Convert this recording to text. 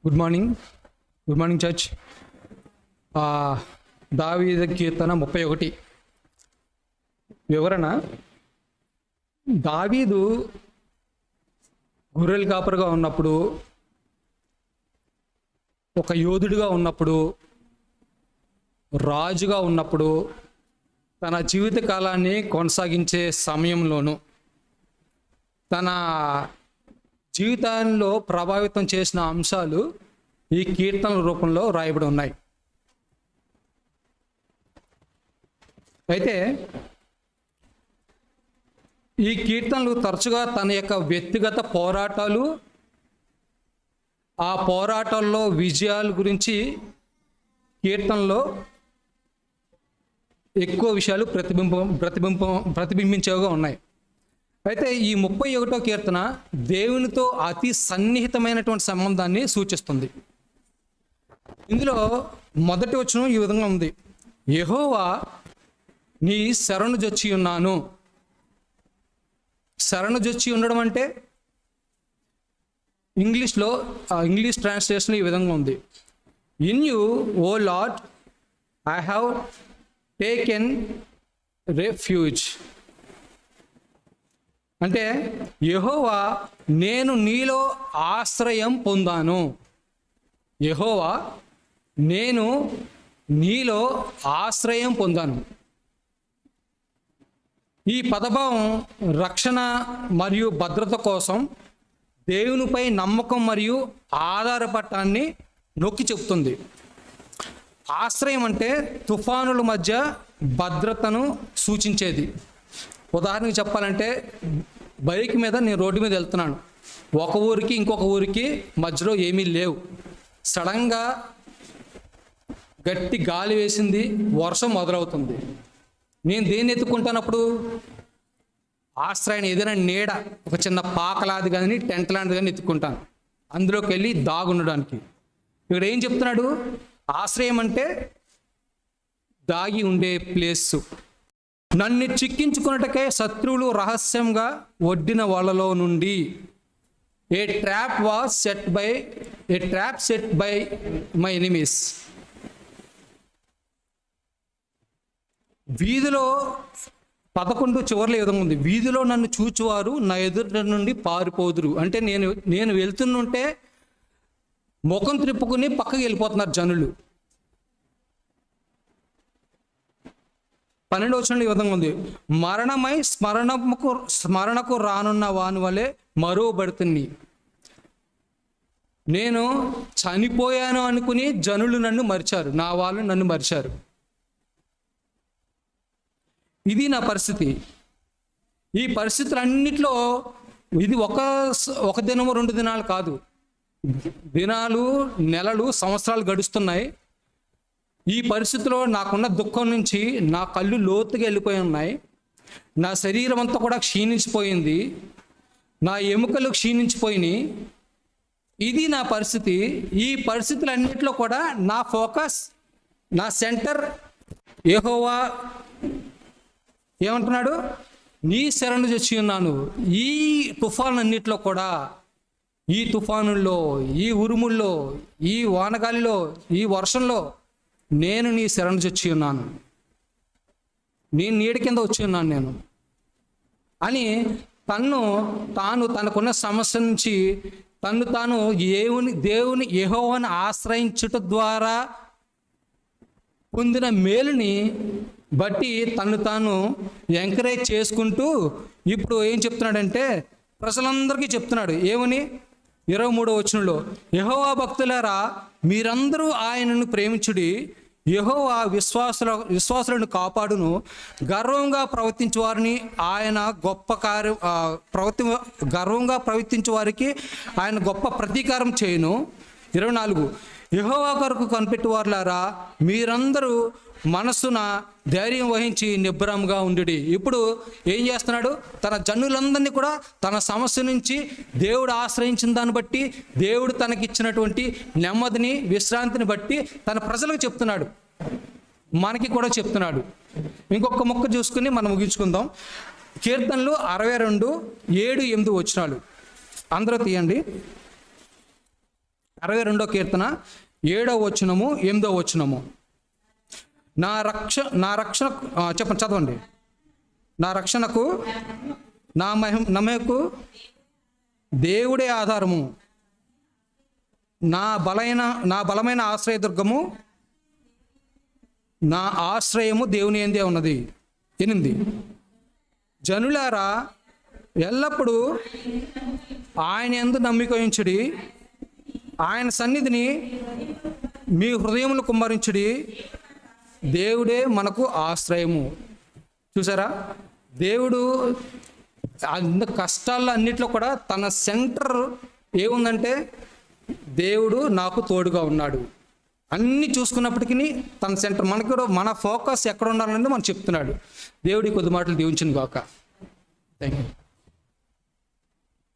Good morning church. దావీదు కీర్తన 31 వివరణ. దావీదు గొర్రెల కాపరిగా ఉన్నప్పుడు, ఒక యోధుడిగా ఉన్నప్పుడు, రాజుగా ఉన్నప్పుడు, తన జీవిత కాలాన్ని కొనసాగించే సమయంలోనూ తన జీవితంలో ప్రభావితం చేసిన అంశాలు ఈ కీర్తనల రూపంలో రాయబడి ఉన్నాయి. అయితే ఈ కీర్తనలు తరచుగా తన యొక్క వ్యక్తిగత పోరాటాలు, ఆ పోరాటాల్లో విజయాల గురించి కీర్తనలో ఎక్కువ విషయాలు ప్రతిబింబించేవిగా ఉన్నాయి. అయితే ఈ 31వ కీర్తన దేవునితో అతి సన్నిహితమైనటువంటి సంబంధాన్ని సూచిస్తుంది. ఇందులో మొదటి వచనం ఈ విధంగా ఉంది: యెహోవా నీ శరణుజొచ్చి ఉన్నాను. శరణుజొచ్చి ఉండడం అంటే ఇంగ్లీష్ ట్రాన్స్లేషన్ ఈ విధంగా ఉంది: in you O Lord I have taken refuge. అంటే యెహోవా నేను నీలో ఆశ్రయం పొందాను. యెహోవా నేను నీలో ఆశ్రయం పొందాను. ఈ పదభావం రక్షణ మరియు భద్రత కోసం దేవునిపై నమ్మకం మరియు ఆధారపడటాన్ని నొక్కి చెబుతుంది. ఆశ్రయం అంటే తుఫానుల మధ్య భద్రతను సూచించేది. ఉదాహరణకు చెప్పాలంటే, బైక్ మీద నేను రోడ్డు మీద వెళ్తున్నాను, ఒక ఊరికి ఇంకొక ఊరికి మధ్యలో ఏమీ లేవు. సడన్గా గట్టి గాలి వేసింది, వర్షం మొదలవుతుంది. నేను దేన్ని ఎత్తుకుంటానప్పుడు? ఆశ్రయాన్ని, ఏదైనా నీడ, ఒక చిన్న పాకలాది కానీ టెంట్ లాంటిది కానీ ఎత్తుకుంటాను, అందులోకి వెళ్ళి దాగుండడానికి. ఇక్కడ ఏం చెప్తున్నాడు? ఆశ్రయం అంటే దాగి ఉండే ప్లేసు. నన్ను చిక్కించుకున్నటకే శత్రువులు రహస్యంగా ఒడ్డిన వాళ్ళలో నుండి ఏ trap set by my enemies. వీధిలో 11 చివర్లో ఈ విధంగా ఉంది: వీధిలో నన్ను చూచువారు నా ఎదుట నుండి పారిపోదురు. అంటే నేను వెళ్తుంటే ముఖం త్రిప్పుకుని పక్కకి వెళ్ళిపోతున్నారు జనులు. 12వ వచనంలో ఈ విధంగా ఉంది: మరణమై స్మరణకు రానున్న వాని వలె మరువబడుతుంది. నేను చనిపోయాను అనుకుని జనులు నన్ను మరిచారు, నా వాళ్ళు నన్ను మరిచారు. ఇది నా పరిస్థితి. ఈ పరిస్థితులన్నిట్లో ఇది ఒక దినము 2 దినాలు కాదు, దినాలు, నెలలు, సంవత్సరాలు గడుస్తున్నాయి. ఈ పరిస్థితిలో నాకున్న దుఃఖం నుంచి నా కళ్ళు లోతుగా వెళ్ళిపోయి ఉన్నాయి. నా శరీరం అంతా కూడా క్షీణించిపోయింది, నా ఎముకలు క్షీణించిపోయినాయి. ఇది నా పరిస్థితి. ఈ పరిస్థితులన్నింటిలో కూడా నా ఫోకస్, నా సెంటర్ యెహోవా. ఏమంటున్నాడు? నీ శరణు చొచ్చి ఉన్నాను. ఈ తుఫానులన్నింటిలో కూడా, ఈ తుఫానుల్లో, ఈ ఉరుముల్లో, ఈ వానగాలిలో, ఈ వర్షంలో నేను నీ శరణు చొచ్చి ఉన్నాను, నేను నీడ కింద వచ్చి ఉన్నాను నేను అని తనకున్న సమస్య నుంచి తాను దేవుని యెహోవాను ఆశ్రయించుట ద్వారా పొందిన మేలుని బట్టి తాను ఎంకరేజ్ చేసుకుంటూ ఇప్పుడు ఏం చెప్తున్నాడంటే ప్రజలందరికీ చెప్తున్నాడు. ఏమని? 23వ వచనంలో: యెహోవా భక్తులారా మీరందరూ ఆయనను ప్రేమించుడి. యెహోవా విశ్వాసులను కాపాడును. గర్వంగా ప్రవర్తించే వారిని ఆయన గర్వంగా ప్రవర్తించే వారికి ఆయన గొప్ప ప్రతీకారం చేయును. 24: యెహోవా కొరకు కనిపెట్టు వారులారా మీరందరూ మనస్సున ధైర్యం వహించి నిబ్బరంగా ఉండుడి. ఇప్పుడు ఏం చేస్తున్నాడు? తన జనులందరినీ కూడా తన సమస్య నుంచి దేవుడు ఆశ్రయించిన దాన్ని బట్టి, దేవుడు తనకిచ్చినటువంటి నెమ్మదిని, విశ్రాంతిని బట్టి తన ప్రజలకు చెప్తున్నాడు, మనకి కూడా చెప్తున్నాడు. ఇంకొక మొక్క చూసుకుని మనం ముగించుకుందాం. కీర్తనలు 62, 7, 8 వచనాలు అందరూ తీయండి. 62వ కీర్తన 7వ వచనము 8వ వచనము. నా రక్షణ చెప్పండి, చదవండి. నా రక్షణకు నా మహిమకు దేవుడే ఆధారము, నా బలమైన ఆశ్రయదుర్గము, నా ఆశ్రయము దేవుని యందే ఉన్నది. 8. జనులారా ఎల్లప్పుడూ ఆయన యందు నమ్మిక ఉంచుడి, ఆయన సన్నిధిని మీ హృదయములు కుమ్మరించుడి, దేవుడే మనకు ఆశ్రయము. చూసారా, దేవుడు అంత కష్టాల్లో అన్నిట్లో కూడా తన సెంటర్ ఏముందంటే దేవుడు నాకు తోడుగా ఉన్నాడు. అన్నీ చూసుకున్నప్పటికీ తన సెంటర్, మనకి కూడా మన ఫోకస్ ఎక్కడ ఉండాలనేది మనం చెప్తున్నాడు. దేవుడి కొద్ది మాటలు దీవించును గాక. Thank you.